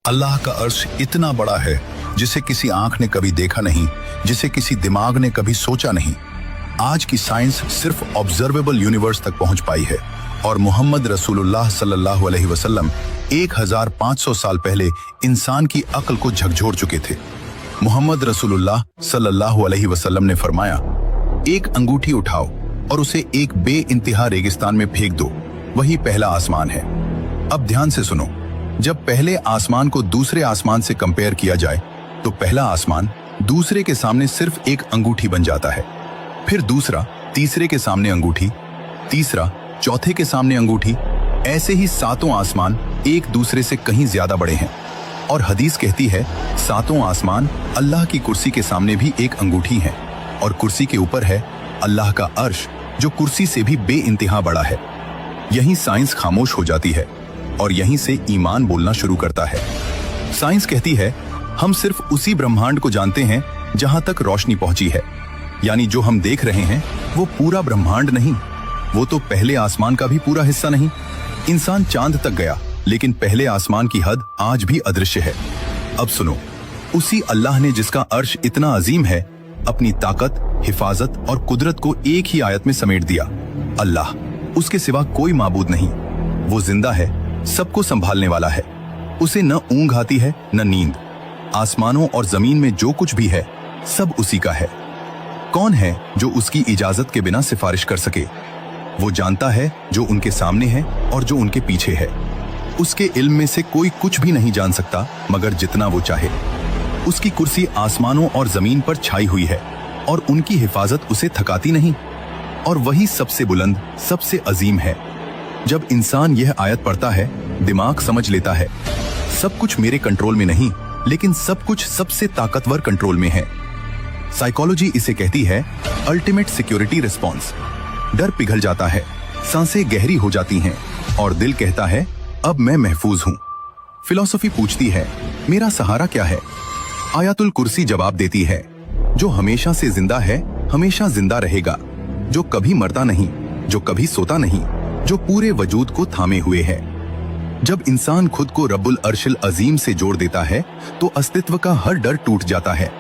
अल्लाह का अर्श इतना बड़ा है जिसे किसी आंख ने कभी देखा नहीं, जिसे किसी दिमाग ने कभी सोचा नहीं। आज की साइंस सिर्फ ऑब्जर्वेबल यूनिवर्स तक पहुंच पाई है और मोहम्मद रसूलुल्लाह सल्लल्लाहु अलैहि वसल्लम 1500 साल पहले इंसान की अक्ल को झकझोर चुके थे। मोहम्मद रसूलुल्लाह सल्लल्लाहु अलैहि वसल्लम ने फरमाया, एक अंगूठी उठाओ और उसे एक बेइंतहा रेगिस्तान में फेंक दो, वही पहला आसमान है। अब ध्यान से सुनो, जब पहले आसमान को दूसरे आसमान से कंपेयर किया जाए तो पहला आसमान दूसरे के सामने सिर्फ एक अंगूठी बन जाता है, फिर दूसरा तीसरे के सामने अंगूठी, तीसरा चौथे के सामने अंगूठी, ऐसे ही सातों आसमान एक दूसरे से कहीं ज्यादा बड़े हैं। और हदीस कहती है सातों आसमान अल्लाह की कुर्सी के सामने भी एक अंगूठी है और कुर्सी के ऊपर है अल्लाह का अर्श जो कुर्सी से भी बेइंतहा बड़ा है। यहीं साइंस खामोश हो जाती है और यहीं से ईमान बोलना शुरू करता है। साइंस कहती है हम सिर्फ उसी ब्रह्मांड को जानते हैं जहां तक रोशनी पहुंची है, यानी जो हम देख रहे हैं वो पूरा ब्रह्मांड नहीं, वो तो पहले आसमान का भी पूरा हिस्सा नहीं। इंसान चांद तक गया लेकिन पहले आसमान की हद आज भी अदृश्य है। अब सुनो, उसी अल्लाह ने जिसका अर्श इतना अजीम है अपनी ताकत, हिफाजत और कुदरत को एक ही आयत में समेट दिया। अल्लाह, उसके सिवा कोई माबूद नहीं, वो जिंदा है, सबको संभालने वाला है, उसे न ऊंघ आती है न नींद। आसमानों और जमीन में जो कुछ भी है सब उसी का है। कौन है जो उसकी इजाजत के बिना सिफारिश कर सके? वो जानता है जो उनके सामने है और जो उनके पीछे है। उसके इल्म में से कोई कुछ भी नहीं जान सकता मगर जितना वो चाहे। उसकी कुर्सी आसमानों और जमीन पर छाई हुई है और उनकी हिफाजत उसे थकाती नहीं, और वही सबसे बुलंद, सबसे अजीम है। जब इंसान यह आयत पढ़ता है दिमाग समझ लेता है सब कुछ मेरे कंट्रोल में नहीं, लेकिन सब कुछ सबसे ताकतवर कंट्रोल में है। साइकोलॉजी इसे कहती है अल्टीमेट सिक्योरिटी रिस्पॉन्स। डर पिघल जाता है, सांसें गहरी हो जाती हैं और दिल कहता है अब मैं महफूज हूं। फिलॉसफी पूछती है मेरा सहारा क्या है? आयतुल कुर्सी जवाब देती है जो हमेशा से जिंदा है हमेशा जिंदा रहेगा, जो कभी मरता नहीं, जो कभी सोता नहीं, जो पूरे वजूद को थामे हुए है। जब इंसान खुद को रब्बुल अर्शिल अजीम से जोड़ देता है तो अस्तित्व का हर डर टूट जाता है।